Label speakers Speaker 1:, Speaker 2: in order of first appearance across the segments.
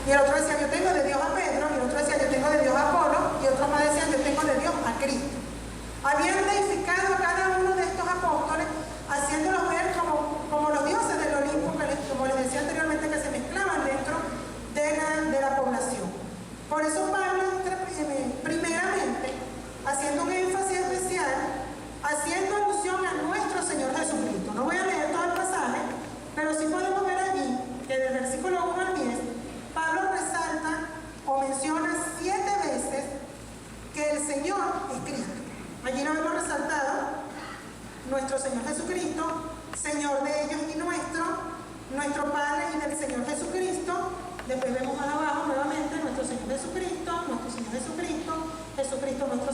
Speaker 1: Y el otro decía, yo tengo de Dios a Pedro, y el otro decía, yo tengo de Dios a Apolo, y otros más decían, yo tengo de Dios a Cristo. Habían deificado a cada uno de estos apóstoles, haciéndolos ver como los dioses del Olimpo, como les decía anteriormente, que se mezclaban dentro de la población. Por eso Pablo, primeramente, haciendo un énfasis especial, haciendo alusión a nuestro Señor Jesucristo. No voy a leer todo el pasaje, pero sí podemos ver allí que del versículo 1 al 10, Pablo resalta o menciona 7 veces que el Señor es Cristo. Allí lo hemos resaltado, nuestro Señor Jesucristo, Señor de ellos y nuestro Padre y del Señor Jesucristo. Después vemos más abajo nuevamente nuestro Señor Jesucristo, Jesucristo nuestro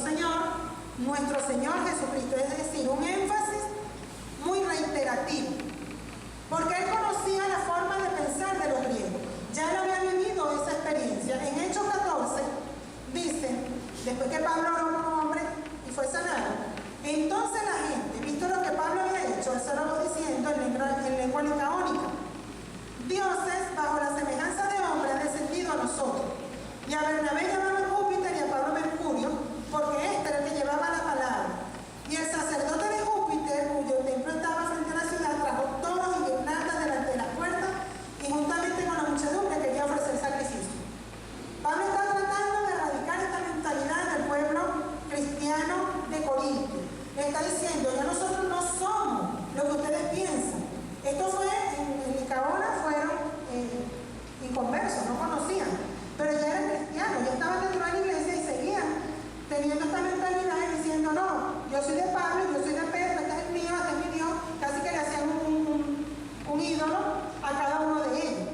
Speaker 1: Señor Jesucristo. Es decir, un énfasis muy reiterativo. Porque él conocía la forma de pensar de los griegos. Ya él había vivido esa experiencia. En Hechos 14 dice, después que Pablo oró por un hombre y fue sanado, entonces la gente, visto lo que Pablo había hecho, él se lo va diciendo en lengua licaónica: dioses bajo la semejanza de hombre han descendido a nosotros. Y a Bernabé llamaban Júpiter y a Pablo Mercurio, porque este era el que llevaba la palabra. Y el sacerdote de Júpiter, cuyo templo estaba frente a la ciudad, trajo toros y guirnaldas delante de la puerta y juntamente con la muchedumbre quería ofrecer sacrificio. Pablo está tratando de erradicar esta mentalidad del pueblo cristiano de Corinto. Le está diciendo, ya nosotros no somos lo que ustedes piensan. Esto fue, en Licaonia fueron inconversos, no conocían, pero ya eran cristianos, ya estaban dentro de la iglesia y seguían teniendo esta mentalidad y diciendo, no, yo soy de Pablo, yo soy de Pedro, este es el mío, este es mi Dios. Casi que le hacían un ídolo a cada uno de ellos.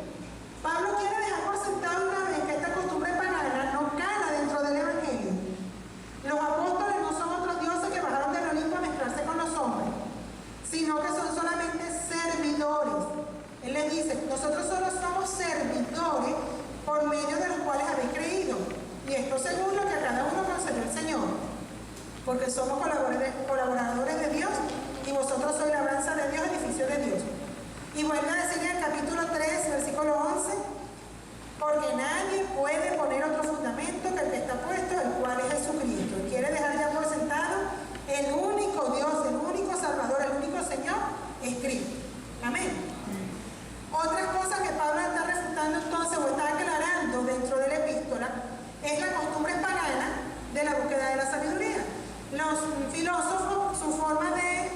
Speaker 1: Pablo quiere dejar por sentado una vez que esta costumbre pagana no cala dentro del evangelio. Los apóstoles no son otros dioses que bajaron del Olimpo a mezclarse con los hombres, sino que son solamente servidores. Él les dice, nosotros solo somos servidores por medio de los cuales habéis creído. Y esto según lo que a cada uno concedió el Señor. Porque somos colaboradores de Dios y vosotros sois labranza de Dios, edificio de Dios. Y vuelve a decir en el capítulo 3, versículo 11, porque nadie puede poner otro fundamento que el que está puesto, el cual es Jesucristo. Y quiere dejar ya por sentado el único Dios, el único Salvador, el único Señor, es Cristo. Amén. Otra cosa que Pablo está refutando entonces o está aclarando dentro de la epístola es la costumbre pagana de la búsqueda de la sabiduría. Los filósofos, su forma de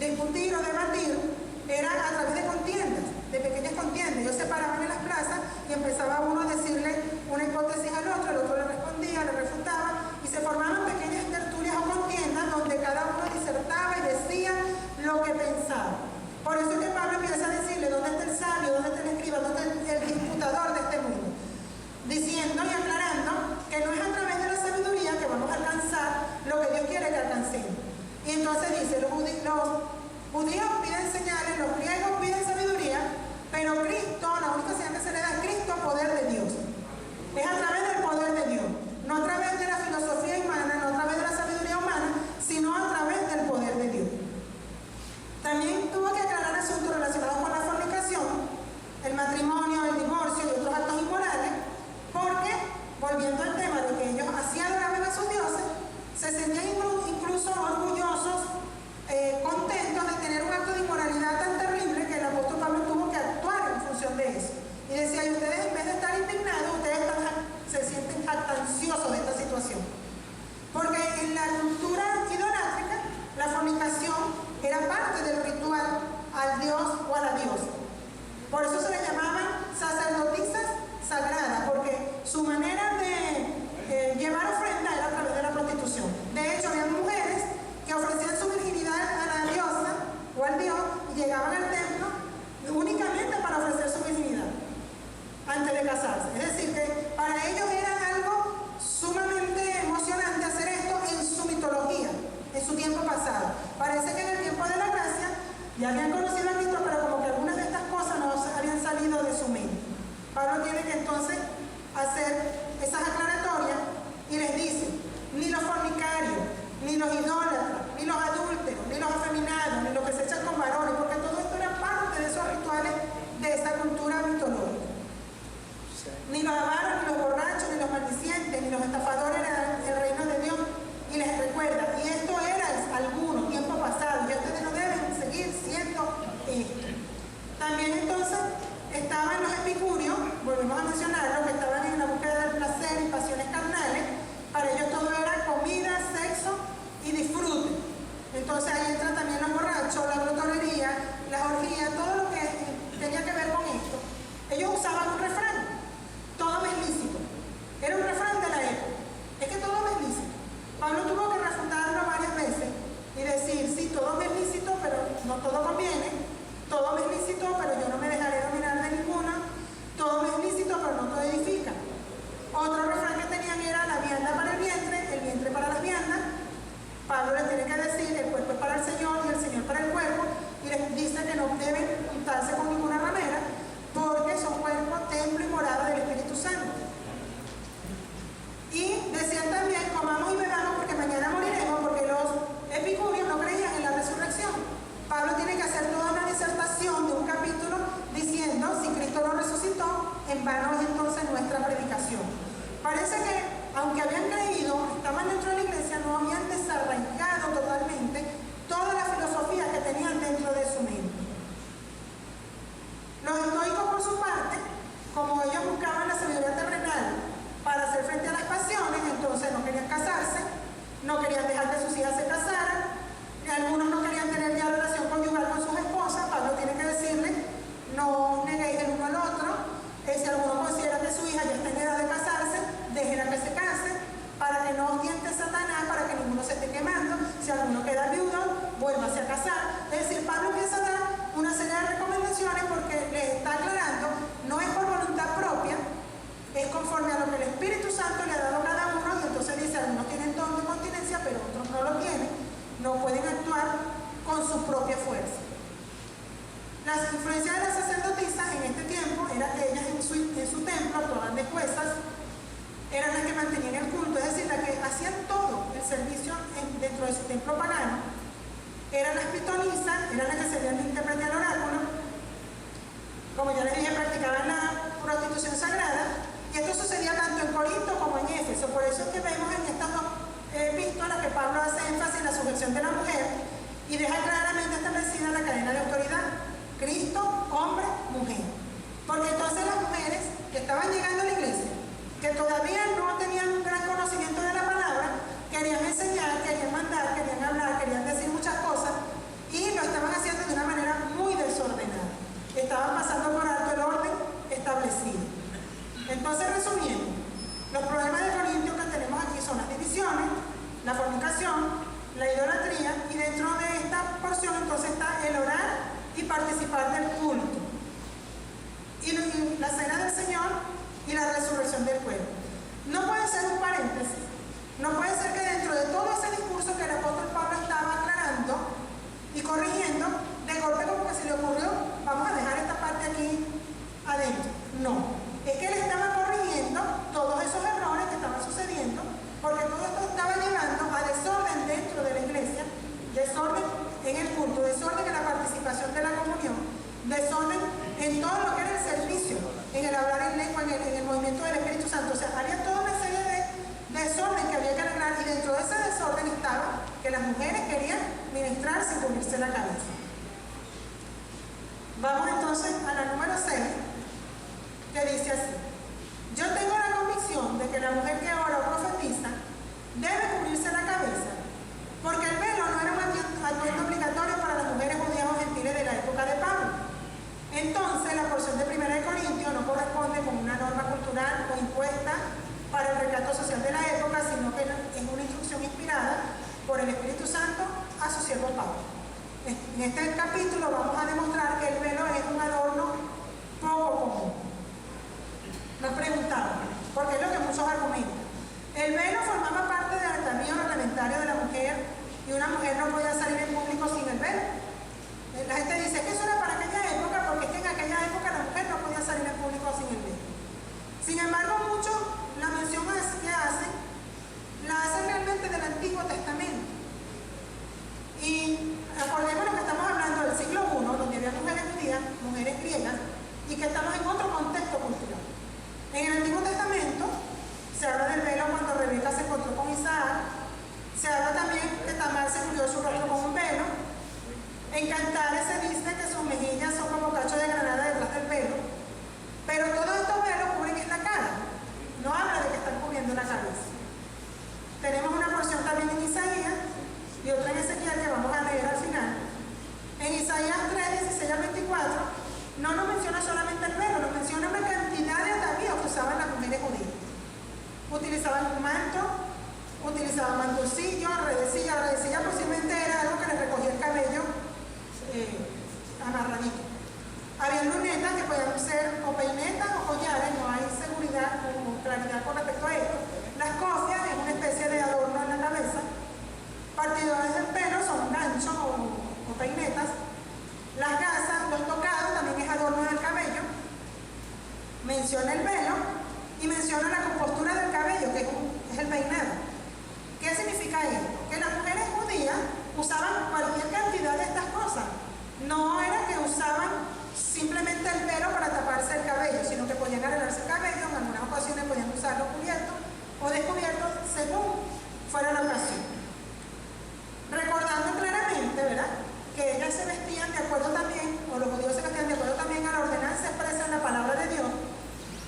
Speaker 1: discutir o debatir era a través de contiendas, de pequeñas contiendas. Ellos se paraban en las plazas y empezaba uno a decirle una hipótesis al otro, el otro le respondía, le refutaba, y se formaban pequeñas tertulias o contiendas donde cada uno disertaba y decía lo que pensaba. Por eso es que Pablo empieza a decirle dónde está el sabio, dónde está el escriba, dónde está el disputador de este mundo. Diciendo y aclarando que no es a través de la sabiduría que vamos a alcanzar lo que Dios quiere que alcancemos. Y entonces dice, los judíos piden señales, los griegos piden sabiduría, pero Cristo, la única señal que se le da es Cristo, poder de Dios. Es a través del poder de Dios, no a través de la filosofía humana, no a través de la sabiduría humana, sino a través del poder de Dios. También tuvo que aclarar asuntos relacionados con la fornicación, el matrimonio, el divorcio y otros actos inmorales, porque, volviendo al tema de que ellos así adoraban a sus dioses, se sentían incluso orgullosos, contentos de tener un acto de inmoralidad tan terrible que el apóstol Pablo tuvo que actuar en función de eso. Y decía, y ustedes en vez de estar indignados, ustedes se sienten jactanciosos de esta situación. Porque en la cultura idolátrica, la fornicación era parte del ritual al dios o a la diosa. Por eso se le llamaban sacerdotisas sagradas, porque su manera de llevar ofrenda era a través de la prostitución. De hecho, había mujeres que ofrecían su virginidad a la diosa o al dios y llegaban al templo únicamente para ofrecer su virginidad antes de casarse. Es decir, que para ellos era algo sumamente emocionante hacer esto en su mitología, en su tiempo pasado. Parece que en el tiempo de la gracia ya habían conocido a Cristo, pero como que algunas de estas cosas no habían salido de su mente. Pablo tiene que entonces hacer esas aclaratorias y les dice, ni los fornicarios, ni los idólatras, ni los adúlteros, ni los afeminados, ni los que se echan con varones, porque todo esto era parte de esos rituales de esa cultura mitológica. Ni los avaros, ni los borrachos, ni los maldicientes, ni los estafadores heredarán el reino de Dios. Y les recuerda, y esto era alguno, tiempo pasado, y ustedes no deben seguir siendo esto. También entonces estaban los epicúreos, volvemos a mencionarlo, que estaban en la búsqueda del placer y pasiones carnales. Para ellos todo era comida, sexo y disfrute. Entonces ahí entran también los borrachos, la glotonería, las orgías, todo lo que tenía que ver con esto. Ellos usaban un refrán: todo es lícito. Era un refrán de la época. Es que todo es lícito. Pablo tuvo que refutarlo varias veces y decir, sí, todo me es lícito, pero no todo conviene. Todo me es lícito, pero yo no me dejaré dominar de ninguna. Todo me es lícito, pero no todo edifica. Otro refrán que tenían era la vianda para el vientre para las viandas. Pablo les tiene que decir, el cuerpo es para el Señor y el Señor para el cuerpo, y les dice que no deben juntarse con ninguna ramera, porque son cuerpos, templo y morada del Espíritu Santo. Y decían también, comamos y bebamos porque mañana moriremos, porque los epicúreos no creían en la resurrección. Pablo tiene que hacer toda una disertación de un capítulo diciendo, si Cristo no resucitó, en vano es entonces nuestra predicación. Parece que, aunque habían creído, estaban dentro de la iglesia, no habían desarraigado totalmente toda la filosofía que tenían dentro de su mente. Los estoicos, por su parte, como ellos buscaban la sabiduría terrenal para hacer frente a las pasiones, entonces no querían casarse, no querían dejar que sus hijas se casaran, y algunos no querían tener ya relación conyugal con sus esposas. Pablo tiene que decirle, no neguéis el uno al otro. Si alguno considera que su hija ya está en edad de casarse, déjenla que se case, para que no os tiente Satanás, para que ninguno se esté quemando. Si alguno queda viudo, vuélvase a casar. Es decir, Pablo empieza a dar una serie de recomendaciones porque le está aclarando, no es por voluntad propia, es conforme a lo que el Espíritu Santo le ha dado a cada uno. Y entonces dice, algunos tienen don de continencia, pero otros no lo tienen, no pueden actuar con su propia fuerza. Las influencias de las sacerdotisas en este tiempo era que ellas en su templo actuaban de juezas, eran las que mantenían el culto, es decir, las que hacían todo el servicio dentro de su templo pagano. Eran las pitonisas, eran las que servían de intérprete al oráculo. Como ya les dije, practicaban la prostitución sagrada, y esto sucedía tanto en Corinto como en Éfeso. Por eso es que vemos en estas dos epístolas que Pablo hace énfasis en la sujeción de la mujer y deja claramente establecida la cadena de autoridad: Cristo, hombre, mujer. Porque entonces las mujeres que estaban llegando a la iglesia, que todavía no tenían un gran conocimiento de la palabra, querían enseñar, querían mandar, querían hablar, querían decir muchas cosas, y lo estaban haciendo de una manera muy desordenada. Estaban pasando por alto el orden establecido. Entonces, resumiendo, los problemas de Corintio que tenemos aquí son las divisiones, la fornicación, la idolatría, y dentro de esta porción entonces está el orar y participar del culto, y la cena del Señor y la resurrección del cuerpo. No puede ser un paréntesis, no puede ser que dentro de todo ese discurso que el apóstol Pablo estaba aclarando y corrigiendo, de golpe como que se le ocurrió, vamos a dejar esta parte aquí adentro. No, es que él estaba corrigiendo todos esos errores que estaban sucediendo, porque todo esto estaba llevando a desorden dentro de la iglesia, desorden en el culto, desorden en la participación de la comunión, desorden en todo lo que era el servicio, en el hablar en lengua, en el movimiento del Espíritu Santo. O sea, había toda una serie de desorden que había que arreglar, y dentro de ese desorden estaba que las mujeres querían ministrar sin cubrirse la cabeza. Vamos entonces a la número 6, que dice así: yo tengo la convicción de que la mujer que ora o profetiza debe cubrirse la cabeza, porque el velo no era un atuendo obligatorio para las mujeres judías o gentiles de la época de Pablo. Entonces, la porción de 1 Corintios no corresponde con una norma cultural o impuesta para el retrato social de la época, sino que es una instrucción inspirada por el Espíritu Santo a su siervo Pablo. En este capítulo vamos a demostrar que el velo es un adorno poco común. Nos preguntamos, porque es lo que muchos argumentan. El velo formaba parte del atavío reglamentario de la mujer, y una mujer no podía salir en público sin el velo. La gente dice que eso era para aquella época, porque es que en aquella época la mujer no podía salir en público sin el velo. Sin embargo, muchos la mención que hacen, la hacen realmente del Antiguo Testamento. Y acordemos lo que estamos hablando del siglo I, donde había mujeres judías, mujeres griegas, y que estamos en otro contexto cultural. En el pelo y menciona la compostura del cabello, que es el peinado. ¿Qué significa esto? Que las mujeres judías usaban cualquier cantidad de estas cosas. No era que usaban simplemente el pelo para taparse el cabello, sino que podían arreglarse el cabello, en algunas ocasiones podían usarlo cubierto o descubierto según fuera la ocasión. Recordando claramente, ¿verdad?, que ellas se vestían de acuerdo también, o los judíos se vestían de acuerdo también a la ordenanza expresa en la palabra de Dios,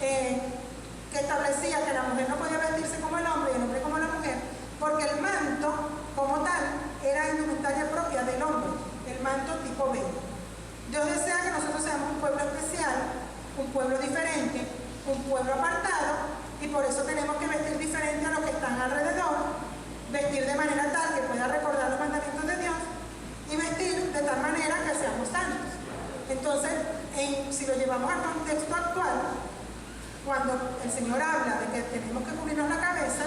Speaker 1: que establecía que la mujer no podía vestirse como el hombre y el hombre como la mujer, porque el manto como tal era indumentaria propia del hombre, el manto tipo B. Dios desea que nosotros seamos un pueblo especial, un pueblo diferente, un pueblo apartado, y por eso tenemos que vestir diferente a los que están alrededor, vestir de manera tal que pueda recordar los mandamientos de Dios y vestir de tal manera que seamos santos. Entonces, si lo llevamos al contexto actual, cuando el Señor habla de que tenemos que cubrirnos la cabeza,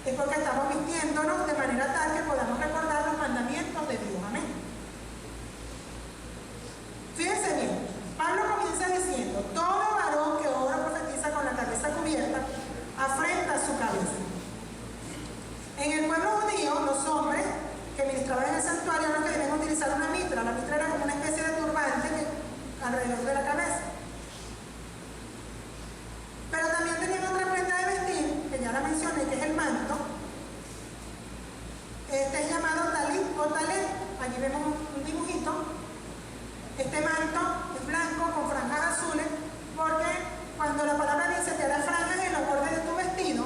Speaker 1: es porque estamos vistiéndonos de manera tal que podamos recordar los mandamientos de Dios. Amén. Fíjense bien, Pablo comienza diciendo: todo varón que ora o profetiza con la cabeza cubierta afrenta su cabeza. En el pueblo judío, los hombres que ministraban en el santuario eran los que debían utilizar una mitra. La mitra era como una especie de turbante alrededor de la cabeza. Pero también tenían otra prenda de vestir, que ya la mencioné, que es el manto. Este es llamado talit o talet. Allí vemos un dibujito. Este manto es blanco con franjas azules, porque cuando la palabra dice que hará franjas en los bordes de tu vestido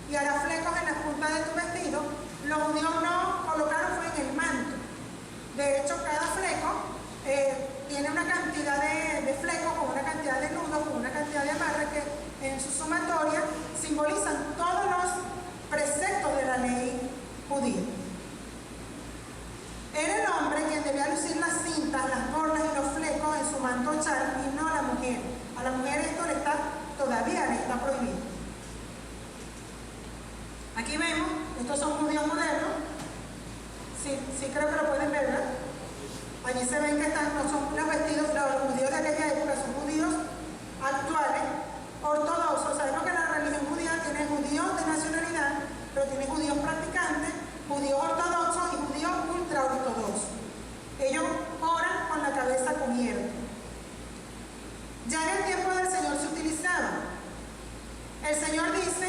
Speaker 1: y hará flecos en las puntas de tu vestido, los judíos no colocaron fue en el manto. De hecho, cada fleco tiene una cantidad de flecos, con una cantidad de nudos, con una cantidad de amarres que en su sumatoria simbolizan todos los preceptos de la ley judía. Era el hombre quien debía lucir las cintas, las borlas y los flecos en su manto chal, y no la mujer. A la mujer esto todavía le está prohibido. Aquí vemos, estos son judíos modernos. Sí creo que lo pueden ver, ¿verdad? Allí se ven que no son los vestidos, los judíos de aquella época son judíos actuales, ortodoxos. Sabemos que la religión judía tiene judíos de nacionalidad, pero tiene judíos practicantes, judíos ortodoxos y judíos ultraortodoxos. Ellos oran con la cabeza cubierta. Ya en el tiempo del Señor se utilizaba. El Señor dice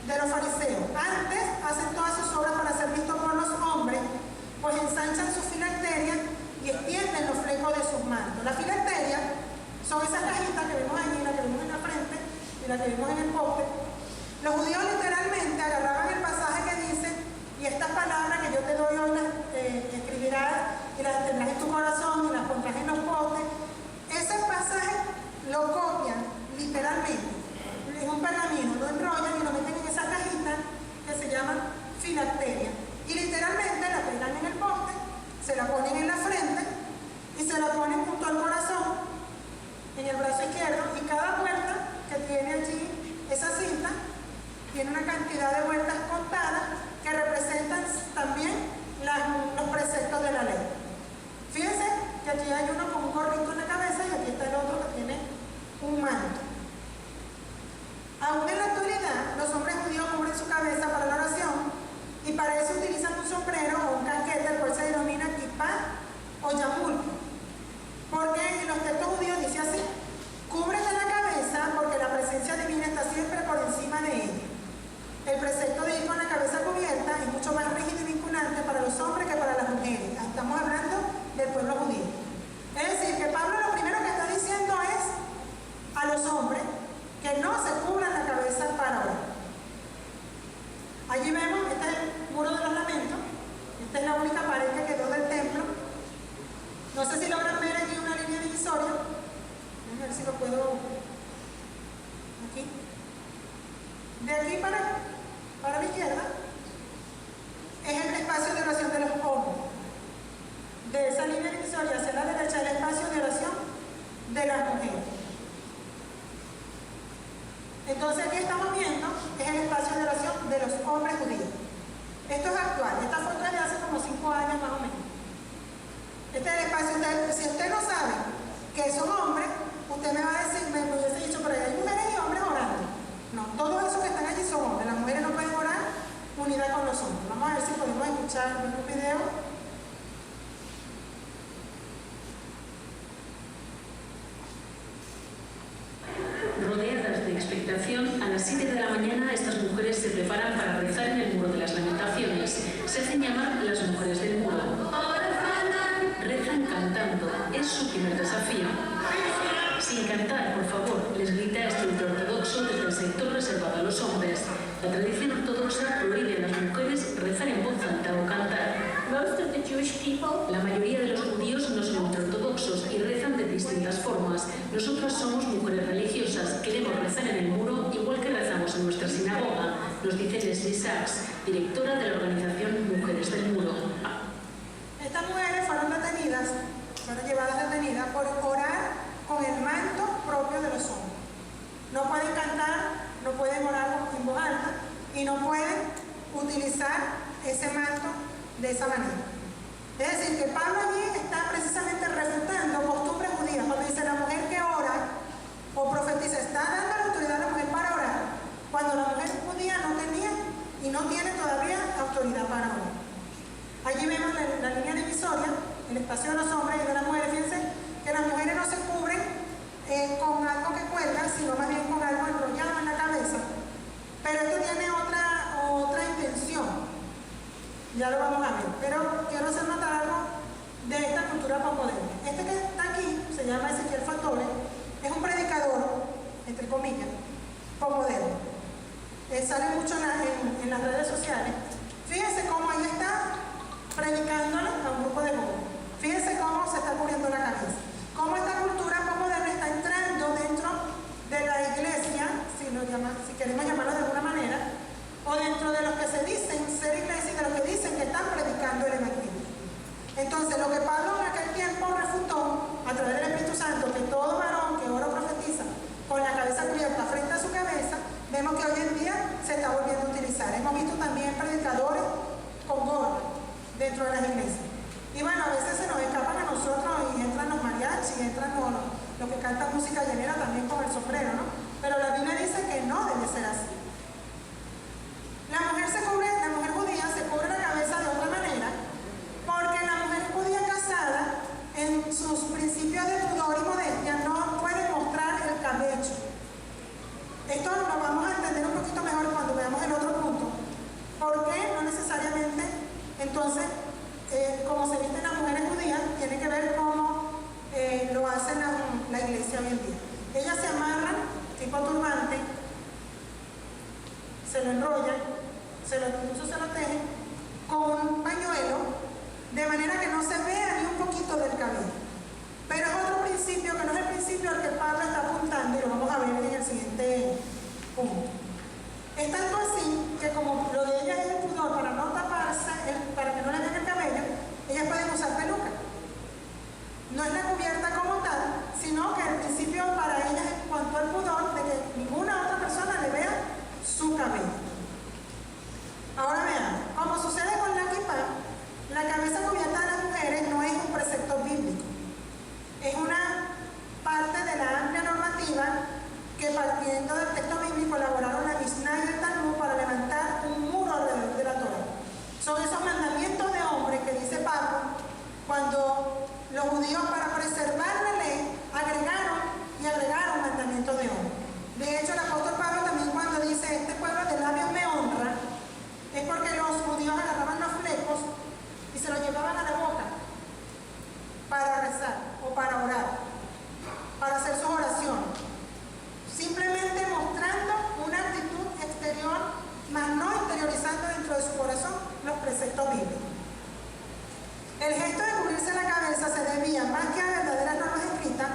Speaker 1: de los fariseos: antes hacen todas sus obras para ser vistos por los hombres, pues ensanchan sus filacterias y extienden los flecos de sus mantos. Las filacterias son esas cajitas que vemos allí, la que vemos en la frente y la que vemos en el poste. Los judíos literalmente agarraban el pasaje que dice: y estas palabras que yo te doy hoy las escribirás y las tendrás en tu corazón y las pondrás en los postes. Ese pasaje lo copian literalmente en un pergamino, lo enrollan y lo meten en esa cajita que se llama filacteria. Y literalmente la pegan en el poste, se la ponen en la frente y se la ponen junto al corazón, en el brazo izquierdo, y cada vuelta que tiene allí esa cinta tiene una cantidad de vueltas contadas que representan también los preceptos de la ley. Fíjense que aquí hay uno con un gorrito en la cabeza y aquí está el otro que tiene un manto. Aún en la actualidad, los hombres judíos cubren su cabeza para la oración y para eso utilizan un sombrero o un casquete, el cual se denomina kippah o yamul. Porque en los textos judíos dice así: cúbrete la cabeza porque la presencia divina está siempre por encima de ella. El precepto de ir con la cabeza cubierta es mucho más rígido y vinculante para los hombres que para las mujeres. Estamos hablando del pueblo judío. Es decir, que Pablo lo primero que está diciendo es a los hombres que no se cubran la cabeza para orar. Allí vemos, este es el muro de los lamentos. Esta es la única pared que quedó del templo. No sé si logran ver aquí una línea divisoria. A ver si lo puedo... Aquí. De aquí para la izquierda es el espacio de oración de los hombres. De esa línea divisoria hacia la derecha es el espacio de oración de las mujeres. Entonces aquí estamos viendo que es el espacio de oración de los hombres judíos. Esto es actual, esta foto es de hace como 5 años más o menos. Este es el espacio, si usted no sabe que son hombres, usted me va a decir, me hubiese dicho, pero hay mujeres y hombres orando.
Speaker 2: expectación, a las 7 de la mañana estas mujeres se preparan para rezar en el Muro de las Lamentaciones. Se hacen llamar las mujeres del muro. Rezan cantando, es su primer desafío. Sin cantar, por favor, les grita este ultraortodoxo desde el sector reservado a los hombres. La tradición ortodoxa prohíbe a las mujeres rezar en voz alta o cantar. La mayoría de los judíos no son ultraortodoxos y rezan de distintas formas. Nosotras somos mujeres religiosas, queremos rezar en el muro igual que rezamos en nuestra sinagoga, nos dice Leslie Sachs, directora de la organización Mujeres del Muro.
Speaker 1: Estas mujeres fueron llevadas detenidas por orar con el manto propio de los hombres. No pueden cantar, no pueden orar en voz alta y no pueden utilizar ese manto de esa manera. Es decir, que Pablo allí está precisamente refutando costumbres judías. Cuando dice la mujer que ora o profetiza, está dando la autoridad a la mujer para orar, cuando la mujer judía no tenía y no tiene todavía autoridad para orar. Allí vemos la línea divisoria, el espacio de los hombres y de las mujeres. Fíjense que las mujeres no se cubren con algo que cuelga, sino más bien con algo enrollado en la cabeza. Pero esto tiene otra intención. Ya lo vamos a ver, pero quiero hacer notar algo de esta cultura posmoderna. Este que está aquí, se llama Ezequiel Fatore, es un predicador, entre comillas, posmoderno. Sale mucho en las redes sociales. Fíjense cómo ahí está predicándole a un grupo de jóvenes. Fíjense cómo se está cubriendo la cabeza. Cómo esta cultura posmoderna está entrando dentro de la iglesia, si queremos llamarlo de alguna manera, o dentro de los que se dicen ser iglesia y de los que dicen que están predicando el evangelio. Entonces, lo que Pablo en aquel tiempo refutó a través del Espíritu Santo, que todo varón que ora o profetiza con la cabeza cubierta frente a su cabeza, vemos que hoy en día se está volviendo a utilizar. Hemos visto también predicadores con gorra dentro de las iglesias. Y bueno, a veces se nos escapan a nosotros y entran los mariachis, entran los que cantan música llanera también con el sombrero, ¿no? Pero la Biblia dice que no debe ser así. La mujer judía se cubre la cabeza de otra manera, porque la mujer judía casada, en sus principios de pudor y modestia, no puede mostrar el cabello. Esto lo vamos a entender un poquito mejor cuando veamos el otro punto. ¿Por qué? No necesariamente, entonces, como se visten las mujeres judías, tiene que ver cómo lo hace la iglesia hoy en día. Ellas se amarran, tipo turbante, se lo enrollan, incluso se lo tejen con un pañuelo, de manera que no se vea ni un poquito del cabello. Pero es otro principio que no es el principio al que Pablo está apuntando, y lo vamos a ver en el siguiente punto. Es tanto así que como lo de ellas es el pudor para no taparse, para que no le vean el cabello, ellas pueden usar peluca. No es la cubierta como tal, sino que el principio para ellas es en cuanto al pudor de que ninguna otra persona le vea su cabello. Ahora vean, como sucede con la kippah, la cabeza cubierta de las mujeres no es un precepto bíblico. Es una parte de la amplia normativa que, partiendo del texto bíblico, elaboraron la Mishnah y el Talmud para levantar un muro alrededor de la Torah. Son esos mandamientos de hombres que dice Pablo, cuando los judíos, para preservar la ley, agregaron mandamientos de hombres. De hecho, el apóstol Pablo también, cuando dice este pueblo de labios me honra, es porque los judíos agarraban los flecos y se los llevaban a la boca para rezar o para orar, para hacer sus oraciones, simplemente mostrando una actitud exterior, mas no interiorizando dentro de su corazón los preceptos bíblicos. El gesto de cubrirse la cabeza se debía, más que a verdaderas normas escritas,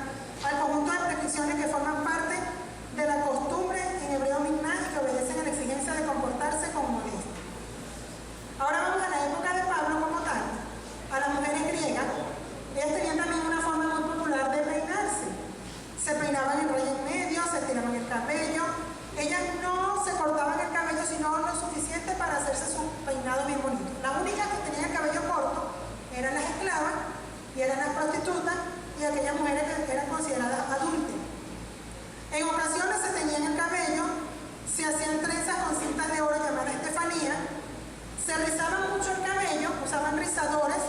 Speaker 1: al conjunto de prescripciones que forman parte de la costumbre en hebreo Mishnah y que obedecen a la exigencia de comportarse con modestia. Ahora vamos a la época de Pablo como tal, a las mujeres griegas. Ellas tenían también una forma muy popular de peinarse. Se peinaban el rey en medio, se tiraban el cabello. Ellas no se cortaban el cabello, sino lo suficiente para hacerse su peinado bien bonito. Las únicas que tenían el cabello corto eran las esclavas y eran las prostitutas y aquellas mujeres que eran consideradas adúlteras. En ocasiones se teñían el cabello, se hacían trenzas con cintas de oro llamadas estefanía, se rizaban mucho el cabello, usaban rizadores,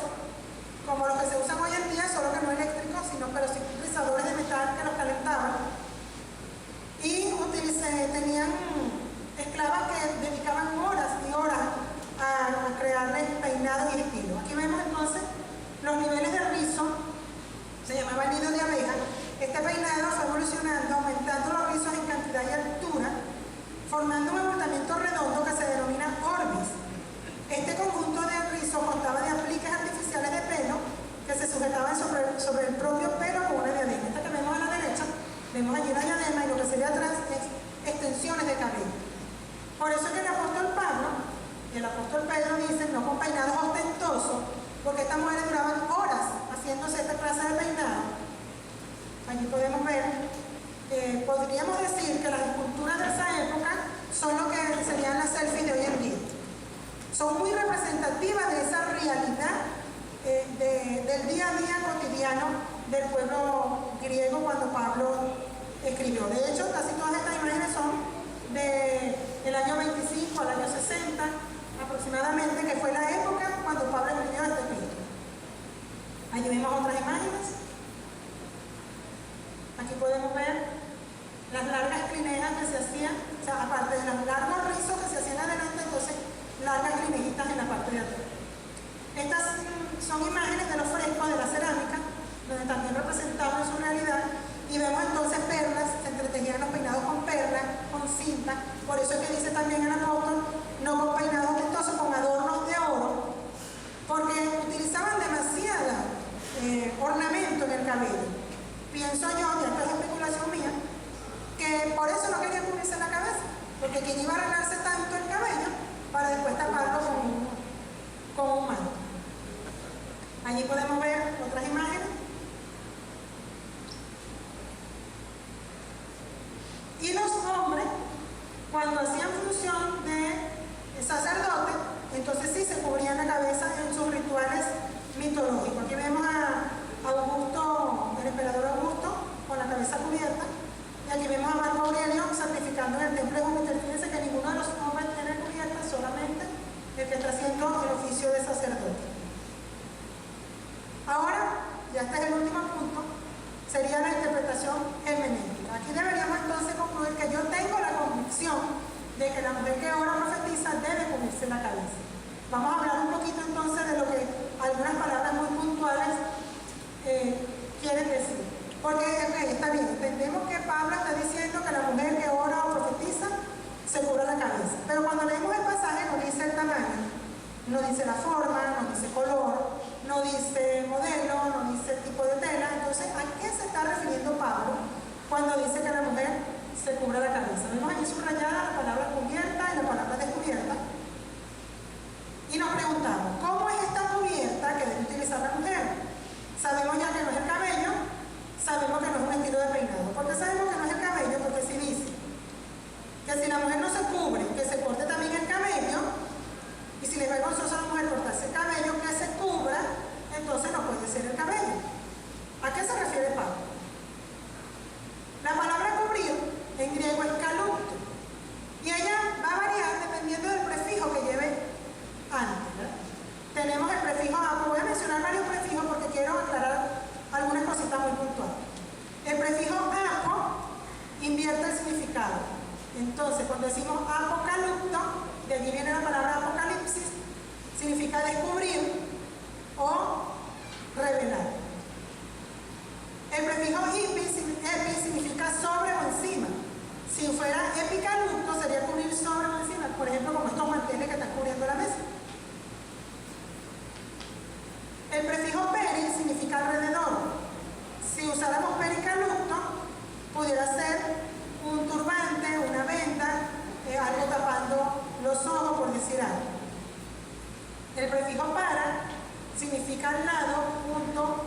Speaker 1: como los que se usan hoy en día, solo que no eléctricos, pero sí rizadores de metal que los calentaban, y tenían esclavas que dedicaban horas y horas a crearles peinados y estilos. Aquí vemos entonces los niveles de rizo, se llamaba nido de abeja. Este peinado fue evolucionando, aumentando los rizos en cantidad y altura, formando un abultamiento redondo que se denomina orbis. Este conjunto de rizos constaba de apliques artificiales de pelo que se sujetaban sobre el propio pelo con una diadema. Esta que vemos a la derecha, vemos allí la diadema y lo que sería atrás es extensiones de cabello. Por eso es que el apóstol Pablo y el apóstol Pedro dicen no con peinados ostentosos, porque estas mujeres duraban horas haciéndose esta clase de peinado. Allí podemos ver, podríamos decir que las esculturas de esa época son lo que serían las selfies de hoy en día. Son muy representativas de esa realidad del día a día cotidiano del pueblo griego cuando Pablo escribió. De hecho, casi todas estas imágenes son del año 25 al año 60 aproximadamente, que fue la época cuando Pablo escribió este libro. Allí vemos otras imágenes. Aquí podemos ver las largas crinejas que se hacían, o sea, aparte de los largos rizos que se hacían adelante, entonces largas crinejitas en la parte de atrás. Estas son imágenes de los frescos de la cerámica, donde también representaban su realidad, y vemos entonces perlas, se entretejían los peinados con perlas, con cinta. Por eso es que dice también el apóstol, no con peinados ostentosos, con adornos de oro, porque utilizaban demasiado ornamento en el cabello. Pienso yo, y esto es especulación mía, que por eso no quería cubrirse la cabeza, porque quien iba a arreglarse tanto el cabello para después taparlo con un manto. Allí podemos ver otras imágenes. Y los hombres, cuando hacían función de sacerdote, entonces sí se cubrían la cabeza en sus rituales mitológicos. Aquí vemos a Augusto, el emperador Augusto, con la cabeza cubierta, y aquí vemos a Marco Aurelio sacrificando en el templo de Júpiter. Fíjense que ninguno de los hombres tiene cubierta, solamente el que está haciendo el oficio de sacerdote. Ahora, ya este es el último punto, sería la interpretación hermenéutica. Aquí deberíamos entonces concluir que yo tengo la convicción de que la mujer que ora o profetiza debe cubrirse la cabeza. Vamos a hablar un poquito entonces de lo que algunas palabras muy puntuales quieren decir. Porque está bien, entendemos que Pablo está diciendo que la mujer que ora o profetiza se cubra la cabeza. Pero cuando leemos el pasaje no dice el tamaño, no dice la forma, no dice color, no dice modelo, no dice tipo de tela. Entonces, ¿a qué se está refiriendo Pablo cuando dice que la mujer se cubra la cabeza? Vemos aquí subrayada la palabra cubierta y la palabra descubierta. Y nos preguntamos, ¿cómo es esta cubierta que debe utilizar la mujer? Sabemos ya que no es el cabello, sabemos que no es un estilo de peinado. ¿Por qué sabemos que no es el cabello? Porque si dice que si la mujer no se cubre, que se corte también el cabello, y si le va vergonzoso a la mujer cortarse el cabello, que se cubra, entonces no puede ser el cabello. ¿A qué se refiere Pablo? La palabra cubrir en griego es calupto, y ella va a variar dependiendo del prefijo que lleve antes, ¿verdad? Tenemos el prefijo apo. Voy a mencionar varios prefijos porque quiero aclarar algunas cositas muy puntuales. El prefijo apo invierte el significado. Entonces, cuando decimos apocalipto, de allí viene la palabra apocalipsis, significa descubrir o revelar. El prefijo epi significa sobre o encima. Si fuera epicalupto, sería cubrir sobre o encima. Por ejemplo, como estos manteles que están cubriendo la mesa. El prefijo peri significa alrededor. Si usáramos pericalupto, pudiera ser un turbante, una venda, algo tapando los ojos, por decir algo. El prefijo para significa al lado, junto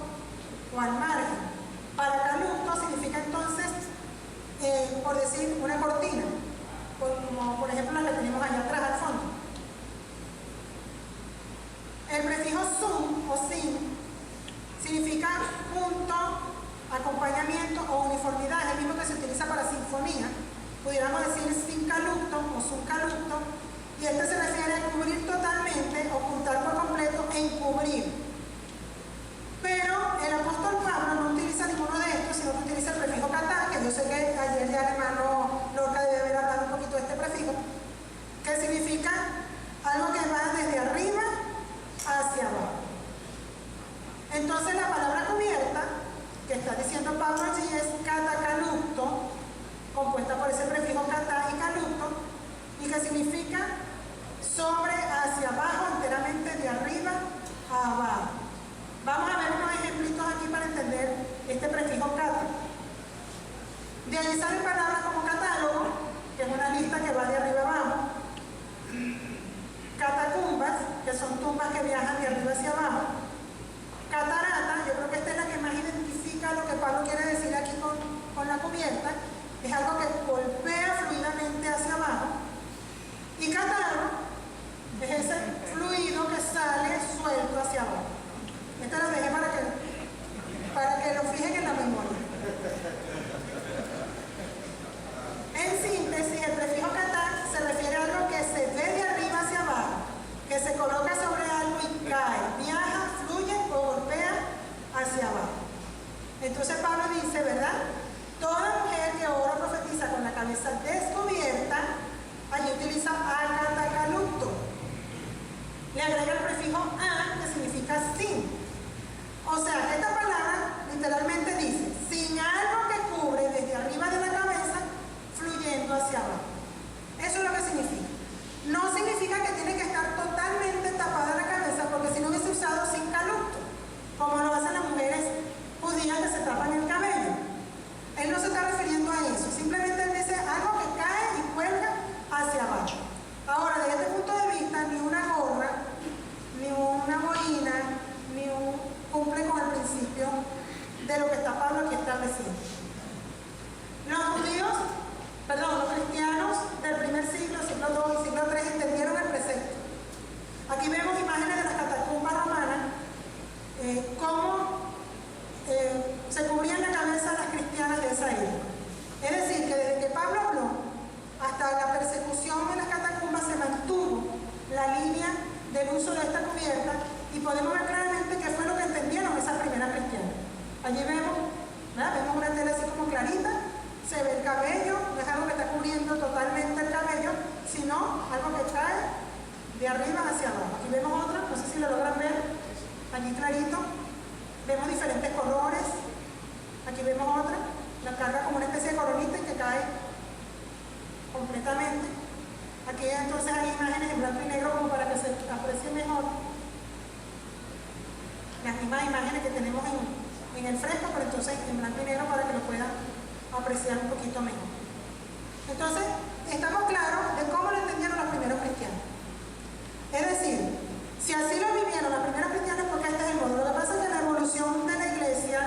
Speaker 1: o al margen. Paracalupto significa entonces, por decir, una cortina, como por ejemplo la que tenemos allá atrás al fondo. El prefijo sum o sin significa junto, acompañamiento o uniformidad, es el mismo que se utiliza para sinfonía. Pudiéramos decir sincalupto o subcalupto, y este se refiere a cubrir totalmente, ocultar por completo, encubrir. Pero el apóstol Pablo no utiliza ninguno de estos, sino que utiliza el prefijo katá, que yo sé que ayer ya el hermano Lorca debe haber Aquí entonces hay imágenes en blanco y negro como para que se aprecie mejor. Las mismas imágenes que tenemos en el fresco, pero entonces en blanco y negro para que lo puedan apreciar un poquito mejor. Entonces, estamos claros de cómo lo entendieron los primeros cristianos. Es decir, si así lo vivieron los primeros cristianos, porque este es el modo. Lo que pasa es que la evolución de la iglesia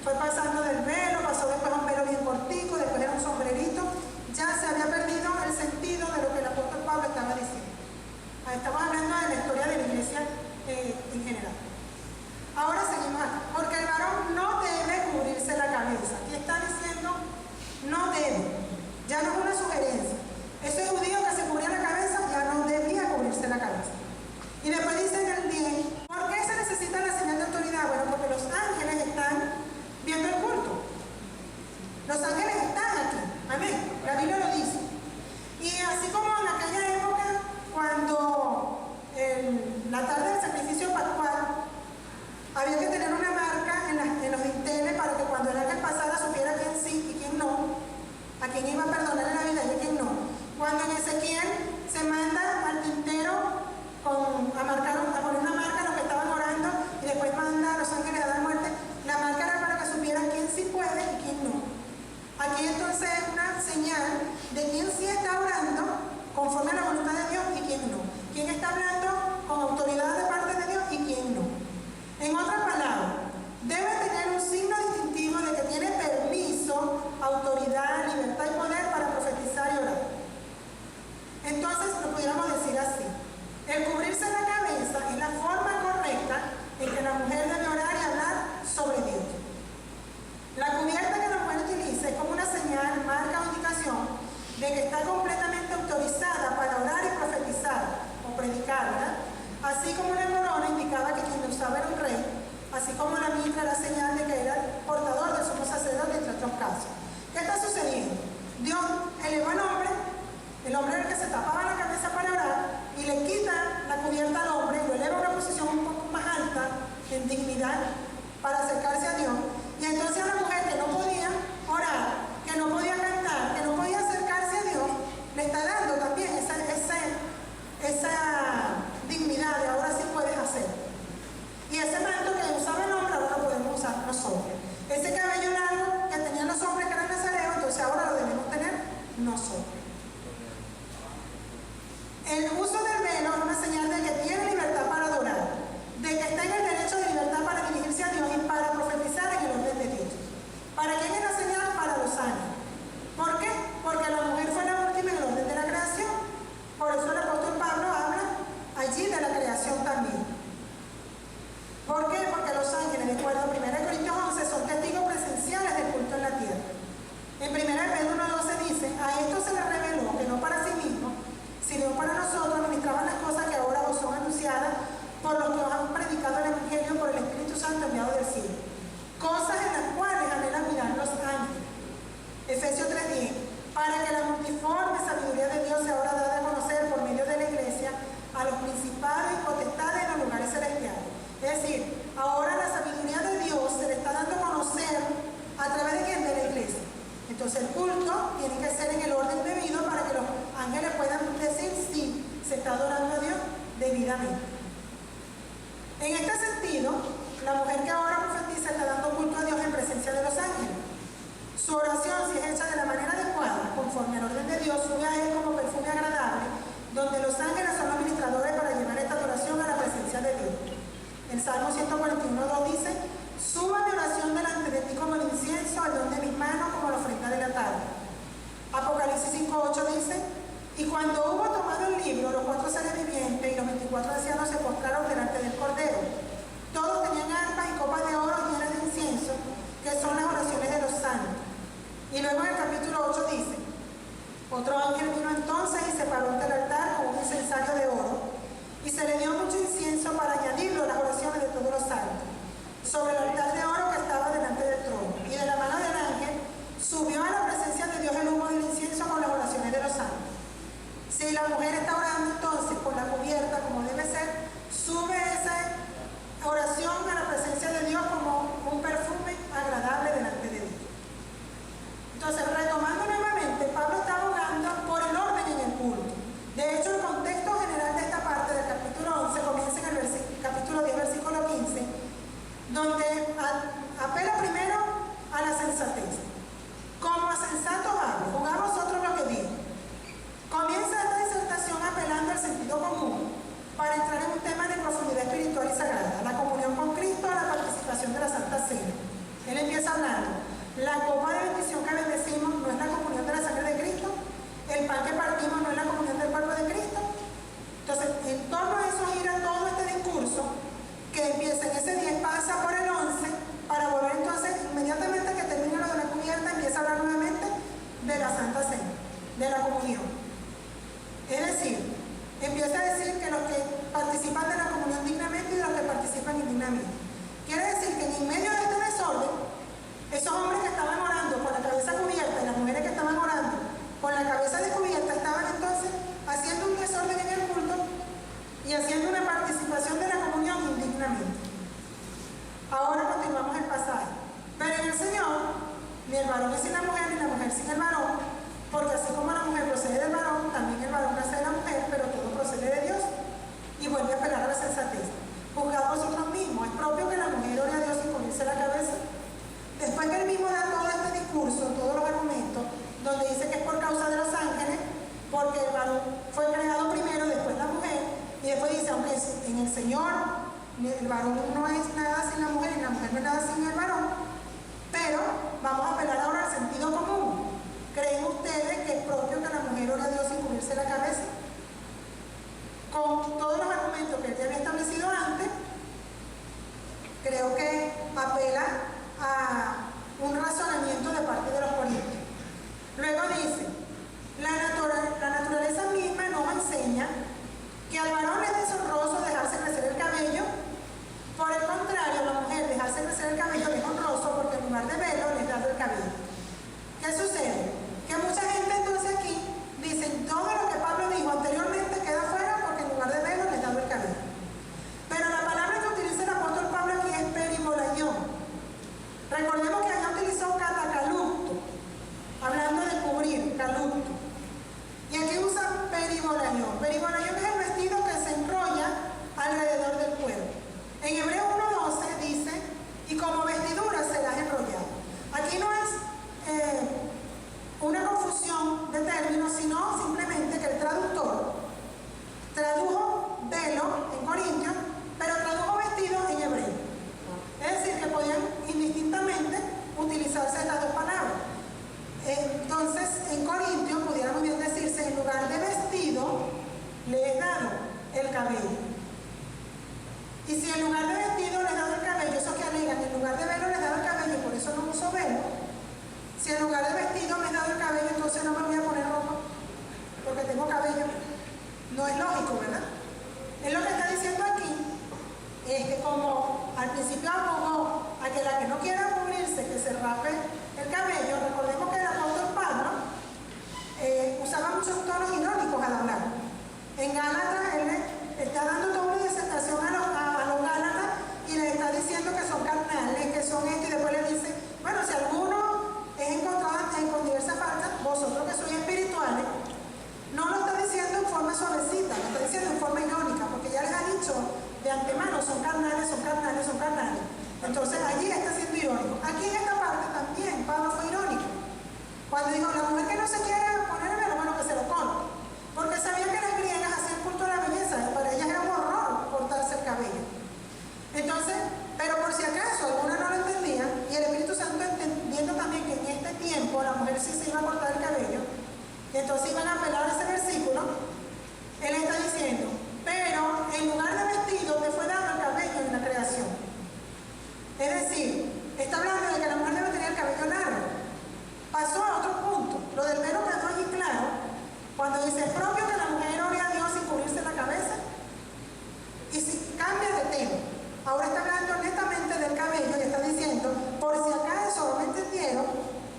Speaker 1: fue pasando del velo, pasó después a un velo bien cortico, después era un sombrerito, ya se había perdido el sentido de lo que el apóstol Pablo estaba diciendo. Estamos hablando de la historia de la iglesia en general. Ahora seguimos acá, porque el varón no debe cubrirse la cabeza. Aquí está diciendo no debe, ya no es una sugerencia. Ese judío que se cubría la cabeza ya no debía cubrirse la cabeza. Y después dice en el 10, ¿por qué se necesita la señal de autoridad? Bueno, porque los ángeles están viendo el culto. Los ángeles están aquí. Amén. La Biblia lo dice. Y así como en aquella época, cuando la tarde del sacrificio pascual, había que tener una marca en los dinteles para que cuando el ángel pasara supiera quién sí y quién no, a quién iba a perdonar la vida y a quién no. Cuando en Ezequiel se manda al tintero a poner una marca a los que estaban orando y después manda a los ángeles a dar muerte, la marca era para que supieran quién sí puede y quién no. Aquí entonces es una señal de quién sí está orando conforme a la voluntad de Dios y quién no. Quién está hablando con autoridad de parte de Dios y quién no. En otras palabras, debe tener un signo distintivo de que tiene permiso, autoridad, libertad y poder para profetizar y orar. Entonces lo pudiéramos decir así: el cubrirse la cabeza es la forma correcta en que la mujer debe orar y hablar sobre Dios. La cubierta que la mujer utiliza es como una señal, marca o indicación de que está completamente autorizada para orar y profetizar o predicar, ¿verdad? Así como la corona indicaba que quien lo usaba era un rey, así como la mitra era señal de que era el portador del sumo sacerdote, entre otros casos. ¿Qué está sucediendo? Dios elevó al hombre, el hombre era el que se tapaba la cabeza para orar, y le quita la cubierta al hombre y lo eleva a una posición un poco más alta, en dignidad, para acercarse a Dios. Y entonces a la mujer que no podía orar, que no podía cantar, que no podía acercarse a Dios, le está dando también esa dignidad de ahora sí puedes hacer. Y ese manto que usaba el hombre ahora lo podemos usar nosotros. Ese cabello largo que tenían los hombres que eran nazareos, entonces ahora lo debemos tener nosotros. El uso del velo es una señal de que tiene libertad para adorar, de que está en el derecho de libertad para dirigirse a Dios y para profetizar en el orden de Dios. ¿Para quién es la señal? Para los ángeles. ¿Por qué? Porque la mujer fue la última en el orden de la creación. Por eso el apóstol Pablo habla allí de la creación también. ¿Por qué? Porque los ángeles, de acuerdo a 1 Corintios 11, son testigos presenciales del culto en la tierra. En 1 Pedro 1:12 dice: a esto se le reveló que no para sí mismo, sino para nosotros ministraban las cosas que ahora os son anunciadas por los que os han predicado el Evangelio por el Espíritu Santo enviado del cielo. Cosas en las cuales anhelan mirar los ángeles. Efesios 3:10, para que la multiforme sabiduría de Dios sea ahora dada a conocer por medio de la iglesia a los principados y potestades en los lugares celestiales. Es decir, ahora la sabiduría de Dios se le está dando a conocer a través de quién, de la iglesia. Entonces el culto tiene que ser en el orden debido para que los ángeles puedan decir si se está adorando a Dios debidamente. En este sentido, la mujer que ahora profetiza está dando culto a Dios en presencia de los ángeles. Su oración, si es hecha de la manera adecuada, conforme al orden de Dios, sube a él como perfume agradable, donde los ángeles son los ministradores para llevar esta adoración a la presencia de Dios. El Salmo 141:2 dice: suba mi oración delante de ti como el incienso, al don de mis manos como la ofrenda de la tarde. Apocalipsis 5:8 dice: y cuando hubo tomado el libro, los 4 seres vivientes y los 24 ancianos se postraron delante del Cordero. Todos tenían arpas y copas de oro llenas de incienso, que son las oraciones de los santos. Y luego en el capítulo 8 dice: otro ángel vino entonces y se paró ante el altar con un incensario de oro, y se le dio mucho incienso para añadirlo a las oraciones de todos los santos, sobre el altar de oro que estaba delante del trono. Y de la mano del ángel subió a la presencia de Dios el humo del incienso con las oraciones de los santos. Si la mujer está orando entonces con la cubierta como debe ser, sube esa oración a la presencia de Dios como un perfume agradable delante de Dios. Entonces, retomando nuevamente, Pablo está abogando por el orden en el culto. De hecho, varón fue creado primero, después la mujer, y después dice, aunque en el Señor el varón no es nada sin la mujer y la mujer no es nada sin el varón, pero vamos a apelar ahora al sentido común. ¿Creen ustedes que es propio que la mujer ore a Dios sin cubrirse la cabeza? Con todos los argumentos que él ya había establecido antes, creo que apela a un razonamiento de parte de los corintios. Luego dice, la naturaleza misma nos enseña que al varón es deshonroso dejarse crecer el cabello. Por el contrario, a la mujer dejarse crecer el cabello es honroso porque en lugar de velo les da el cabello. ¿Qué sucede? Que mucha gente entonces aquí dicen todo lo que Pablo dijo anteriormente queda fuera porque en lugar de velo les da el cabello. Pero la palabra que utiliza el apóstol Pablo aquí es peribolayón. Recordemos que allá utilizó catacalupto, hablando de cubrir, calupto. Y aquí usa peribolayón. Peribolayón es el vestido que se enrolla alrededor del cuerpo. En Hebreos 1:12 dice, y como vestidura serás enrollado. Aquí no es una confusión de términos, sino simplemente que el traductor tradujo velo en Corintios, pero tradujo vestido en hebreo. Es decir, que podían indistintamente utilizarse estas dos palabras. Entonces, en Corintios pudiera muy bien decirse, en lugar de vestido, le he dado el cabello. Y si en lugar de vestido le he dado el cabello, eso que alegan, en lugar de velo le he dado el cabello, por eso no uso velo. Si en lugar de vestido me he dado el cabello, entonces no me voy a poner ropa, porque tengo cabello. No es lógico, ¿verdad? Es lo que está diciendo aquí, es que como al principio abogó a que la que no quiera cubrirse, que se rape el cabello, recordemos que el apóstol Pablo usaba muchos tonos irónicos al hablar. En Gálatas él está dando toda una disertación a los Gálatas y les está diciendo que son carnales, que son esto, y después les dice, bueno, si alguno es encontrado con diversas faltas, vosotros que sois espirituales, no lo está diciendo en forma suavecita, lo está diciendo en forma irónica, porque ya les ha dicho de antemano, son carnales, son carnales, son carnales. Entonces allí está siendo irónico. Aquí en esta parte también Pablo fue irónico. Cuando dijo, la mujer que no se quiere poner el velo, bueno, que se lo corte. Porque sabía que las griegas hacían culto a la belleza, para ellas era un horror cortarse el cabello. Entonces, pero por si acaso alguna no lo entendía, y el Espíritu Santo entendiendo también que en este tiempo la mujer sí se iba a cortar el cabello, y entonces iban a apelar a ese versículo, él está diciendo, pero en lugar de vestido te fue dado el cabello en la creación. Es decir, está hablando de que la mujer debe tener el cabello largo. Pasó a otro punto, lo del velo quedó allí claro, cuando dice, es propio que la mujer ore a Dios sin cubrirse la cabeza, y si cambia de tema, ahora está hablando netamente del cabello y está diciendo, por si acaso no me entendieron,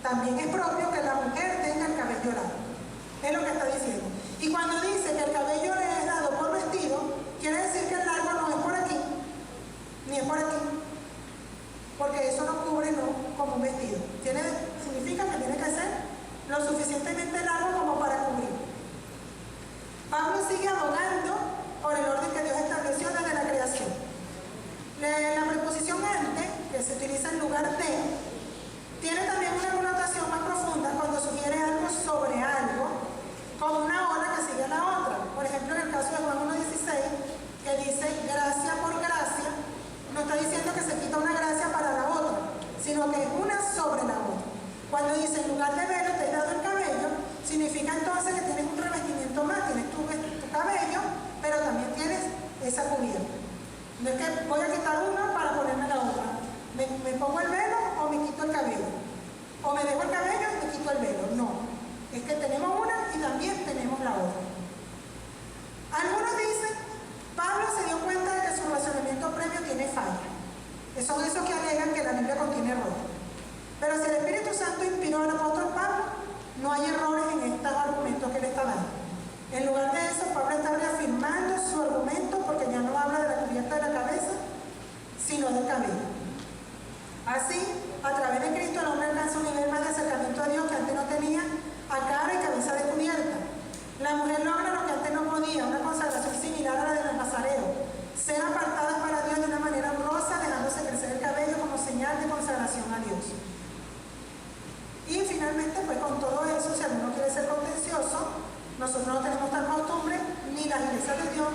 Speaker 1: también es propio que la mujer tenga el cabello largo. Es lo que está diciendo. Y cuando dice que el cabello le es dado por vestido, quiere decir que el largo no es por aquí, ni es por aquí, porque eso no cubre como un vestido. Significa que tiene que ser lo suficientemente largo como para cubrir. Pablo sigue abogando por el orden que Dios estableció desde la creación. La preposición ante, que se utiliza en lugar de, tiene también una connotación más profunda cuando sugiere algo sobre algo, como una ola que sigue a la otra. Por ejemplo, en el caso de Juan 1:16, que dice gracia por gracia, no está diciendo que se quita una gracia para la otra, sino que es una sobre la otra. Cuando dice en lugar de velo te he dado el cabello, significa entonces que tienes un revestimiento más, tienes tu cabello, pero también tienes esa cubierta. No es que voy a quitar una para ponerme la otra. Me pongo el velo o me quito el cabello. O me dejo el cabello y me quito el velo. No. Es que tenemos una y también tenemos la otra. Algunos dicen, Pablo se dio cuenta de que su razonamiento previo tiene falla. Son esos que alegan que la Biblia contiene errores. Pero si el Espíritu Santo inspiró al apóstol Pablo, no hay errores en estos argumentos que él está dando. En lugar de eso, Pablo está reafirmando su argumento porque ya no habla de la cubierta de la cabeza, sino del cabello. Así, a través de Cristo el hombre alcanza un nivel más de acercamiento a Dios que antes no tenía, a cara y cabeza descubierta. La mujer logra lo que antes no podía, una consagración similar a la de los nazareos, ser apartadas para Dios de una manera honrosa, dejándose crecer el cabello como señal de consagración a Dios. Y finalmente, pues con todo eso, si alguno quiere ser contencioso, nosotros no tenemos tanta ni las iglesias de Dios,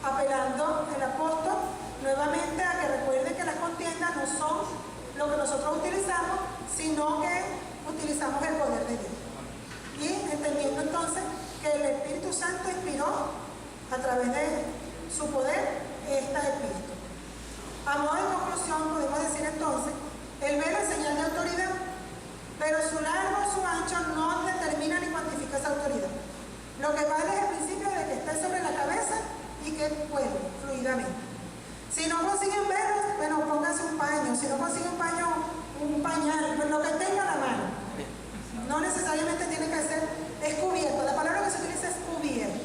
Speaker 1: apelando el apóstol nuevamente a que recuerde que las contiendas no son lo que nosotros utilizamos, sino que utilizamos el poder de Dios. Y entendiendo entonces que el Espíritu Santo inspiró a través de su poder esta epístola. A modo de conclusión podemos decir entonces, el velo es señal de autoridad, pero su largo o su ancho no determina ni cuantifica esa autoridad. Lo que vale es el principio de que esté sobre la cabeza y que puede fluidamente. Si no consiguen velos, bueno, pónganse un paño. Si no consiguen un paño, un pañal, pues lo que tenga a la mano. No necesariamente tiene que ser cubierto. La palabra que se utiliza es cubierto.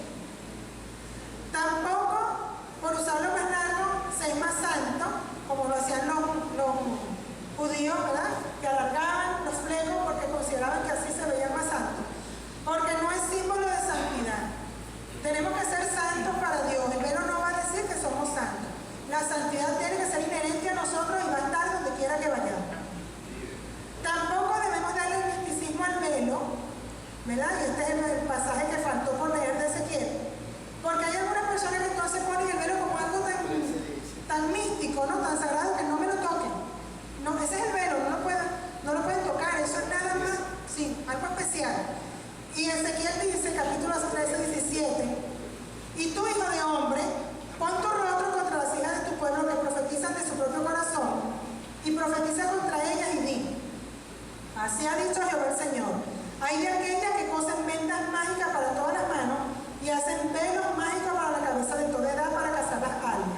Speaker 1: Tampoco, por usarlo más largo, se es más santo, como lo hacían los judíos, ¿verdad? Que alargaban los flecos porque consideraban que así se veían más santos. Porque no es símbolo de santidad. Tenemos que ser santos para Dios. El velo no va a decir que somos santos. La santidad tiene que ser inherente a nosotros y va a estar donde quiera que vayamos. Tampoco debemos darle el misticismo al velo, ¿verdad? Y este es el pasaje que faltó por leer de Ezequiel. Porque hay algunas personas que entonces ponen el velo como algo tan místico, ¿no? Tan sagrado, que no me lo toquen. No, ese es el velo, no lo pueden tocar, eso es nada más, sí, algo especial. Y Ezequiel dice, capítulos 13, 17, y tú, hijo de hombre, pon tu rostro contra las hijas de tu pueblo que profetizan de su propio corazón, y profetiza contra ellas y di, así ha dicho Jehová el Señor, hay de aquellas que cosen vendas mágicas para todas las manos, y hacen velos mágicos para la cabeza de toda edad para cazar las almas.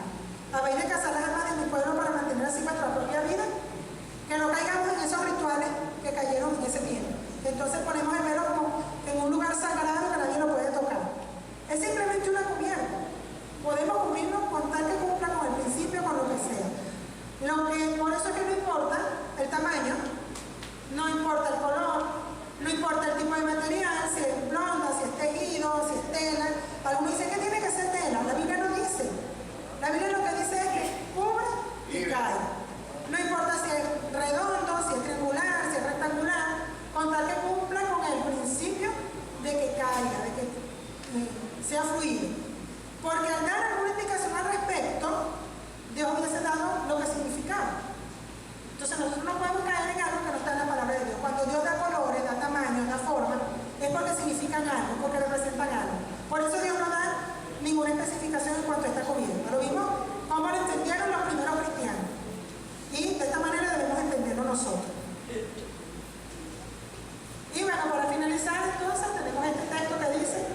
Speaker 1: ¿Habéis de cazar las almas de mi pueblo para mantener así vuestra propia vida? Que no caigamos en esos rituales que cayeron en ese tiempo. Entonces ponemos el velo como en un lugar sagrado que nadie lo puede tocar. Es simplemente una cubierta. Podemos cubrirnos con tal que cumpla con el principio, con lo que sea. Por eso es que no importa el tamaño, no importa el color, no importa el tipo de material, si es blonda, si es tejido, si es tela. Algunos dicen que tiene que ser tela. La Biblia no dice. La Biblia lo que dice es que cubre y cae. No importa si es redondo, si es triangular, si es rectangular, con tal que cumpla con el principio de que caiga, de que sea fluido. Porque al dar alguna indicación al respecto, Dios hubiese dado lo que significaba. Entonces nosotros no podemos caer en algo que no está en la palabra de Dios. Cuando Dios da colores, da tamaño, da forma, es porque significan algo, porque representan algo. Por eso Dios no da ninguna especificación en cuanto a esta cubierta. Lo vimos como lo entendieron los primeros cristianos. Y de esta manera debemos entenderlo nosotros. Y bueno, para finalizar entonces tenemos este texto que dice: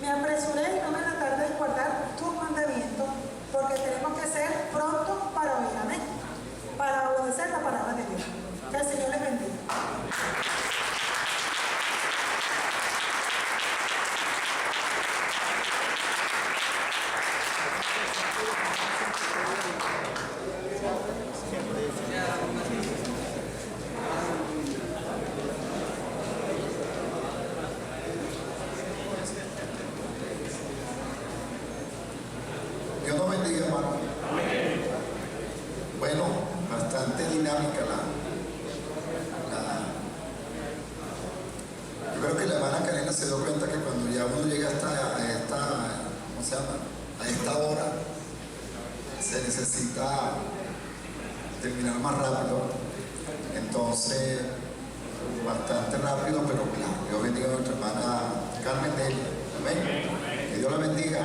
Speaker 1: me apresuré y no me tardé en guardar tus mandamientos, porque tenemos que ser prontos para oír, amén, para obedecer la palabra de Dios. Que el Señor les bendiga.
Speaker 3: Dios nos bendiga, hermano. Bueno, bastante dinámica yo creo que la hermana Karina se dio cuenta que cuando ya uno llega ¿cómo se llama? A esta hora, se necesita terminar más rápido. Entonces, bastante rápido, pero claro. Dios bendiga a nuestra hermana Carmen Delia. Amén. Que Dios la bendiga.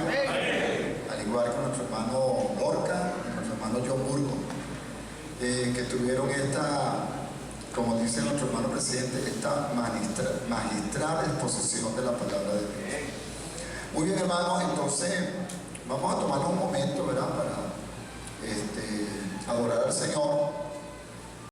Speaker 3: Al igual que nuestro hermano Lorca y nuestro hermano John Burgo, que tuvieron esta, como dice nuestro hermano presidente, esta magistral exposición de la palabra de Dios. Muy bien, hermanos, entonces vamos a tomarnos un momento, ¿verdad?, para adorar al Señor.